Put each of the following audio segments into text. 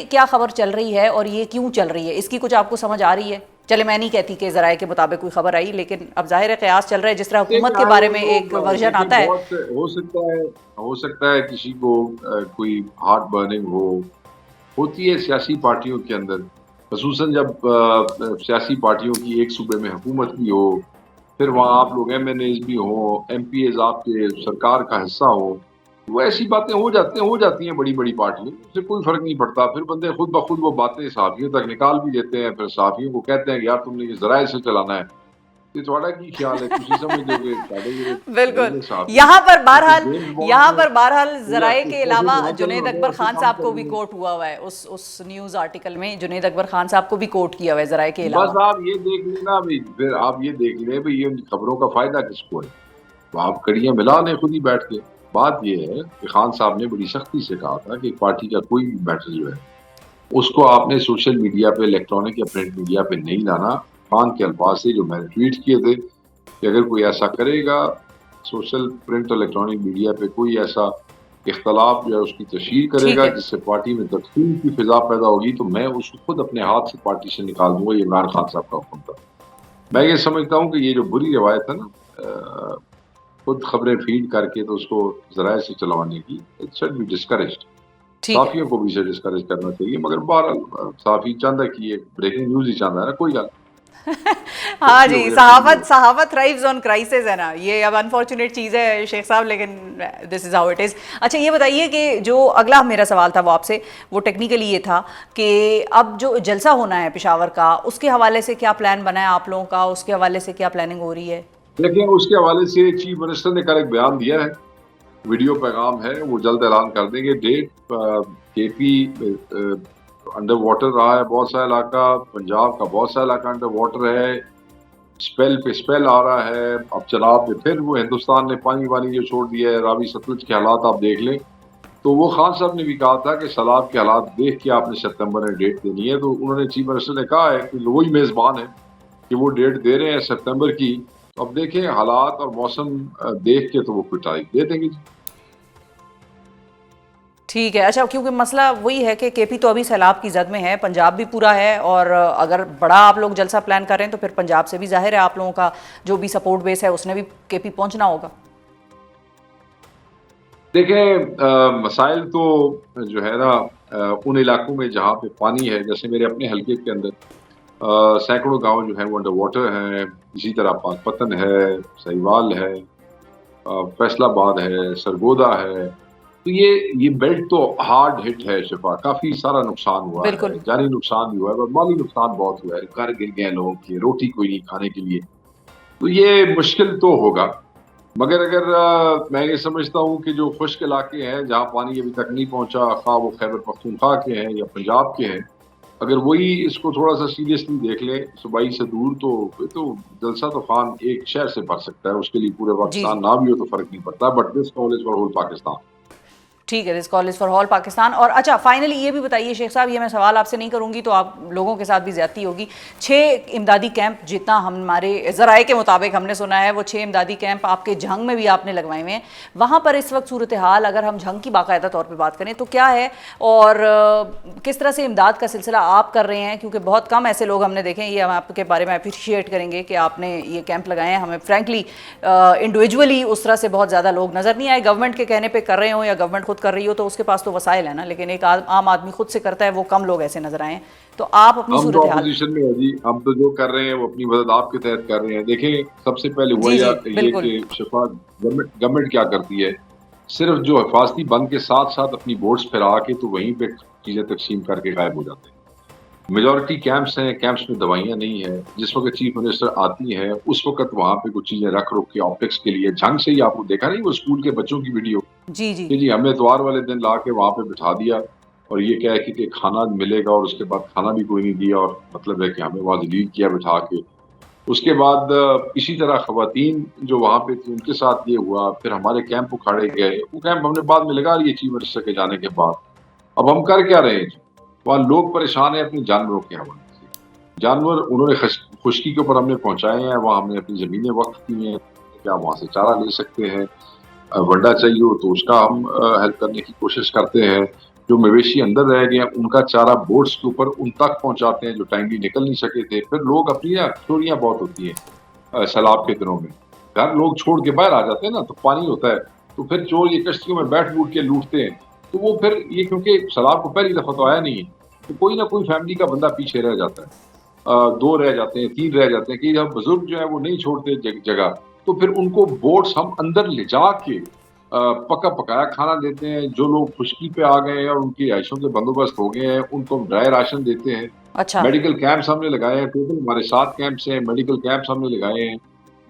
क्या खबर चल रही है और ये क्यों चल रही है, इसकी कुछ आपको समझ आ रही है? चले मैं नहीं कहती कि ज़राए के मुताबिक कोई खबर आई, लेकिन अब जाहिर है क़यास चल रहा है, जिस तरह हुकूमत के बारे में एक वर्जन देखिए आता है। बहुत हो सकता है किसी को कोई हार्ट बर्निंग होती है सियासी पार्टियों के अंदर, ख़ुसूसन जब सियासी पार्टियों की एक सूबे में हुकूमत भी हो, फिर वहाँ आप लोग एमएनएज़ भी हों, एमपीएज़ आपके सरकार का हिस्सा हो, वो ऐसी बातें हो जाती हैं बड़ी-बड़ी पार्टियों में, उससे कोई फ़र्क नहीं पड़ता। फिर बंदे खुद ब खुद वो बातें सहाफ़ियों तक निकाल भी देते हैं, फिर सहाफ़ियों को कहते हैं कि यार तुमने ये ज़राए से चलाना है। ते तुहाड़ा की ख्याल है? तुसी समझदे हो कि तुहाडे बिल्कुल। जेह्ड़े सहाफ़ी यहाँ पर इत्थे बहरहाल जेम्स बॉन्ड यहाँ ने पर बहरहाल पूरा ज़राए के कोशिश अलावा होना जुनैद चाहिए अकबर असली खान काम साहब को भी करनी है। कोट हुआ हुआ है, उस न्यूज़ आर्टिकल में जुनैद अकबर खान साहब को भी कोट किया हुआ है ज़राए के बस अलावा। आप ये देख लेना अभी, फिर आप ये देख लें भई ये खबरों का फ़ायदा किसको है? तो आप कड़ियाँ मिला लें खुद ही बैठ के। बात ये है कि खान साहब ने बड़ी सख्ती से कहा था कि पार्टी का कोई भी मैटर जो है, उसको आपने सोशल मीडिया पे, इलेक्ट्रॉनिक या प्रिंट मीडिया पे नहीं लाना। खान के अल्फाज से जो मैंने ट्वीट किए थे कि अगर कोई ऐसा करेगा, सोशल, प्रिंट और इलेक्ट्रॉनिक मीडिया पे कोई ऐसा इख्तलाफ जो है उसकी तशहीर ठीक करेगा है। जिससे पार्टी में तकसीम की फ़िज़ा पैदा होगी, तो मैं उसको खुद अपने हाथ से पार्टी से निकाल दूँगा। ये इमरान खान साहब का हुक्म था। मैं ये समझता हूँ कि ये जो बुरी रवायत है ना खुद खबरें फ़ीड करके तो उसको ज़राए से चलवाने की, इट शुड बी डिस्करेज्ड। ठीक है। साफ़ियों को भी इसे डिस्करेज करना चाहिए, मगर बहरहाल साफ़ी चाहता है कि ये ब्रेकिंग न्यूज़ ही चाहता है ना, कोई गल हाँ गलती हो जी, गई, अब ठीक सहाफ़त है। सहाफ़त थ्राइव्स ऑन क्राइसिस है ना, ये अब अनफॉर्चुनेट चीज़ है शेख साहब, लेकिन this is how it is. अच्छा ये बताइए कि जो अगला मेरा सवाल था वो आपसे, वो टेक्निकली ये था कि अब जो जलसा होना है पेशावर का, उसके हवाले से क्या प्लान बना है आप लोगों का, उसके हवाले से क्या प्लानिंग हो रही है? देखिए, उसके हवाले से चीफ मिनिस्टर ने कल एक बयान दिया है, वीडियो पैगाम है, वो जल्द ऐलान कर देंगे डेट। केपी अंडर वाटर रहा है बहुत सा इलाका, पंजाब का बहुत सा इलाका अंडर वाटर है, स्पेल पे स्पेल आ रहा है। अब चनाब में फिर वो हिंदुस्तान ने पानी वानी जो छोड़ दिया है, रावी सतलुज के हालात आप देख लें। तो वो खान साहब ने भी कहा था कि सैलाब के हालात देख के आपने सितंबर में डेट देनी है, तो उन्होंने चीफ मिनिस्टर ने कहा है कि वही मेज़बान है कि वो डेट दे रहे हैं सितंबर की। अब देखें हालात और मौसम देख के तो वो कोई तारीख दे देंगे। ठीक है। अच्छा, क्योंकि मसला वही है कि केपी तो अभी सैलाब की जद में है, पंजाब भी पूरा है, और अगर बड़ा आप लोग जलसा प्लान कर रहे हैं तो फिर पंजाब से भी जाहिर है आप लोगों का जो भी सपोर्ट बेस है उसने भी केपी पहुंचना होगा। देखें मसाइल तो जो है ना उन इलाकों में जहाँ पे पानी है, जैसे मेरे अपने हलके के अंदर सैकड़ों गांव जो हैं वो अंडर वाटर हैं। इसी तरह पाकपतन है, सहीवाल है, फैसलाबाद है, सरगोदा है। तो ये बेल्ट तो हार्ड हिट है शिफा, काफी सारा नुकसान हुआ है, बिल्कुल। जानी नुकसान भी हुआ है और माली नुकसान बहुत हुआ है। घर गिर गए लोगों के, रोटी कोई नहीं खाने के लिए। तो ये मुश्किल तो होगा, मगर अगर मैं ये समझता हूँ कि जो खुश्क इलाके हैं जहाँ पानी अभी तक नहीं पहुँचा, खा वो खैबर पख्तूनख्वा के हैं या पंजाब के हैं, अगर वही इसको थोड़ा सा सीरियसली देख लें सूबाई से दूर, तो जलसा तूफान एक शहर से भर सकता है। उसके लिए पूरे जी जी। पाकिस्तान ना भी हो तो फर्क नहीं पड़ता, but this call is for whole Pakistan. ठीक है, this call is for all Pakistan. और अच्छा, फाइनली ये भी बताइए शेख साहब, ये मैं सवाल आपसे नहीं करूंगी तो आप लोगों के साथ भी ज्यादती होगी। 6 इमदादी कैंप, जितना हमारे ज़राए के मुताबिक हमने सुना है, वो 6 इमदादी कैंप आपके झंग में भी आपने लगवाए हुए हैं। वहाँ पर इस वक्त सूरत हाल, अगर हम झंग की बाकायदा तौर पर बात करें तो क्या है, और किस तरह से इमदाद का सिलसिला आप कर रहे हैं? क्योंकि बहुत कम ऐसे लोग हमने देखे हैं, ये हम आपके बारे में अप्रिशिएट करेंगे कि आपने ये कैंप लगाए हैं। हमें फ्रैंकली इंडिविजुअली उस तरह से बहुत ज़्यादा लोग नज़र नहीं आए। गवर्नमेंट के कहने पे कर रहे हो या गवर्नमेंट खुद कर रही हो तो उसके पास तो वसाइल है ना, लेकिन एक आम आदमी खुद से करता है, वो कम लोग ऐसे नजर आए हैं। तो आप अपनी हम तो सूरत हाल। अपोजिशन में है जी, हम तो जो कर रहे हैं वो अपनी मदद आपके तहत कर रहे हैं। देखें, सबसे पहले हुआ जी जी ये बिल्कुल। कि शिफा गवर्नमेंट क्या करती है, सिर्फ जो हिफाजती बंद के साथ साथ अपनी बोट्स फिरा के तो वहीं पे चीजें तकसीम करके गायब हो जाते हैं। मेजॉरिटी कैंप्स हैं, कैंप्स में दवाइयाँ नहीं है। जिस वक्त चीफ मिनिस्टर आती है उस वक्त वहाँ पे कुछ चीजें रख रुख के ऑप्टिक्स के लिए, झंग से ही आपको देखा नहीं वो स्कूल के बच्चों की वीडियो जी जी। कि जी हमने इतवार वाले दिन ला के वहाँ पे बिठा दिया और ये क्या है कि खाना मिलेगा और उसके बाद खाना भी कोई नहीं दिया, और मतलब है कि हमें वहाँ जलील किया बिठा के। उसके बाद इसी तरह खवातीन जो वहाँ पे थी उनके साथ ये हुआ। फिर हमारे कैंप उखाड़े गए, वो कैंप हमने बाद में लगा लिए चीफ मिनिस्टर के जाने के बाद। अब हम कर क्या रहे हैं? वहाँ लोग परेशान हैं अपने जानवरों के हवाले से। जानवर उन्होंने खुश्की के ऊपर हमने पहुँचाए हैं, वहाँ हमने अपनी ज़मीनें वक़्फ़ की हैं कि आप वहाँ से चारा ले सकते हैं। वंडा चाहिए हो तो उसका हम हेल्प करने की कोशिश करते हैं। जो मवेशी अंदर रह गए हैं उनका चारा बोट्स के ऊपर उन तक पहुंचाते हैं जो टाइमली निकल नहीं सके थे। फिर लोग अपनी ना चोरियां बहुत होती हैं सैलाब के दिनों में, घर लोग छोड़ के बाहर आ जाते हैं ना, तो पानी होता है, तो फिर चोर ये कश्तियों में बैठ बूट के लूटते हैं। तो वो फिर ये क्योंकि सैलाब को पहली दफा तो आया नहीं है, तो कोई ना कोई फैमिली का बंदा पीछे रह जाता है, 2 रह जाते हैं, 3 रह जाते हैं, कि जब बुजुर्ग जो है वो नहीं छोड़ते जगह, तो फिर उनको बोट्स हम अंदर ले जाके पका पकाया खाना देते हैं। जो लोग खुश्की पे आ गए हैं और उनकी आयशों के बंदोबस्त हो गए हैं, उनको हम ड्राई राशन देते हैं। अच्छा। मेडिकल कैंप्स हमने लगाए हैं, टोटल हमारे 7 कैंप्स हैं, मेडिकल कैंप्स हमने लगाए हैं।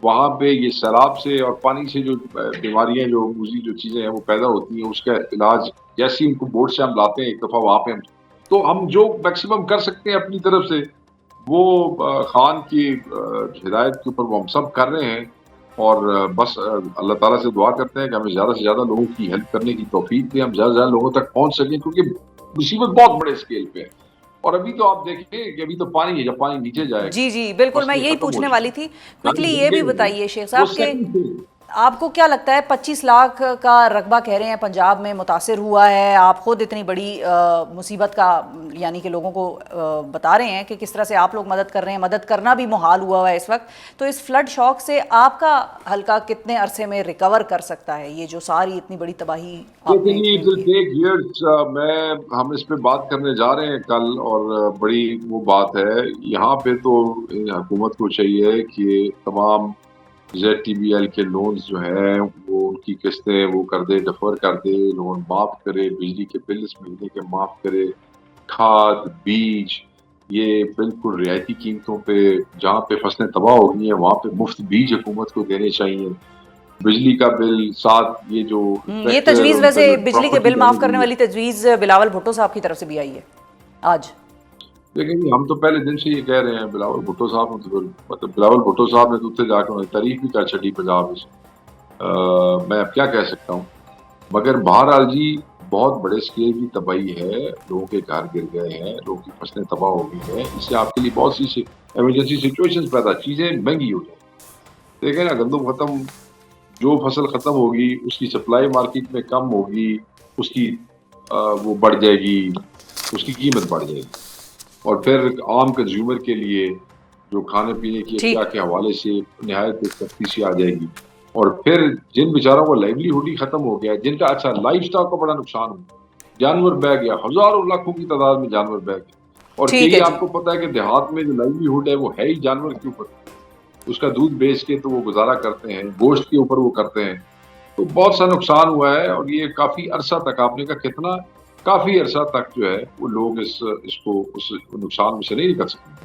वहाँ पे ये सैलाब से और पानी से जो बीमारियाँ, जो मूज़ी जो चीज़ें हैं वो पैदा होती हैं, उसका इलाज जैसे ही उनको बोट से हम लाते हैं एक दफ़ा वहाँ पे तो हम जो मैक्सिमम कर सकते हैं अपनी तरफ से, वो खान की हिदायत के ऊपर वो हम सब कर रहे हैं। और बस अल्लाह ताला से दुआ करते हैं कि हमें ज़्यादा से ज़्यादा लोगों की हेल्प करने की तौफीक दें, हम ज़्यादा से ज़्यादा लोगों तक पहुँच सकें, क्योंकि मुसीबत बहुत बड़े स्केल पे है। और अभी तो आप देखिए कि अभी तो पानी है, जब पानी नीचे जाएगा, जी, जी, बिल्कुल, मैं फसलें यही खत्म हो पूछने वाली थी। जाएंगी, क्विकली यानी ये भी गिरेंगी। बताइए शेख वो साहब कि सेकंड फेज। आपको क्या लगता है 25 लाख का रकबा कह रहे हैं पंजाब में मुतासिर हुआ है, आप खुद इतनी बड़ी मुसीबत का यानी कि लोगों को बता रहे हैं कि किस तरह से आप लोग मदद कर रहे हैं, मदद करना भी मुहाल हुआ है इस वक्त, तो इस फ्लड शॉक से आपका हल्का कितने अरसे में रिकवर कर सकता है, ये जो सारी इतनी बड़ी तबाही आपने लेकिन एक्सपीरियंस की है? टेक इयर्स, हम इस पे बात करने जा रहे हैं कल, और बड़ी वो बात है यहाँ पे तो हुकूमत को चाहिए कि तमाम ZTBL के लोन्स जो हैं वो उनकी किस्तें वो कर दे, डिफर कर दे, लोन माफ करे, बिजली के बिल इस महीने के माफ करे, खाद बीज ये बिल्कुल रियायती कीमतों पे, जहाँ पे फसलें तबाह हो गई हैं वहाँ पे मुफ्त बीज हुकूमत को देने चाहिए। बिजली का बिल, साथ ये जो ये ट्रैक्टर तजवीज़ उनका वैसे जो बिजली के प्रॉपर्टी बिल माफ़ वैल्यू करने है। वाली तजवीज़ बिलावल भुट्टो साहब की तरफ से भी आई है आज। लेकिन हम तो पहले दिन से ये कह रहे हैं, बिलावल भुट्टो साहब ने तो मतलब बिलावल भुट्टो साहब ने तो उत्थे जाकर उन्हें तारीफ भी कर छड़ी पंजाब में। मैं अब क्या कह सकता हूँ, मगर बहरहाल जी बहुत बड़े स्केल की तबाही है, लोगों के घर गिर गए हैं, लोगों की फसलें तबाह हो गई हैं, इससे आपके लिए बहुत सी इमरजेंसी सिचुएशंस पैदा, चीज़ें महंगी हो जाए। देखें ना, गंदम खत्म, जो फसल खत्म होगी उसकी सप्लाई मार्केट में कम होगी, उसकी वो बढ़ जाएगी, उसकी कीमत बढ़ जाएगी, और फिर आम कंज्यूमर के लिए जो खाने पीने की अशिया ठीक। के हवाले से नहायत एक सख्ती सी आ जाएगी। और फिर जिन बेचारों को लाइवलीहुड ही खत्म हो गया है, जिनका अच्छा लाइफ स्टाइल को बड़ा नुकसान हुआ, जानवर बह गया, हजारों लाखों की तादाद में जानवर बह गए। और ठीक कई है जी। आपको पता है कि देहात में जो लाइवलीहुड है वो है ही जानवर के ऊपर, उसका दूध बेच के तो वो गुजारा करते हैं, गोश्त के ऊपर वो करते हैं। तो बहुत सा नुकसान हुआ है, और ये काफी अरसा तक, आपने कहा कितना, काफी अरसा तक जो है वो लोग इसको उस नुकसान में से नहीं निकल सकते।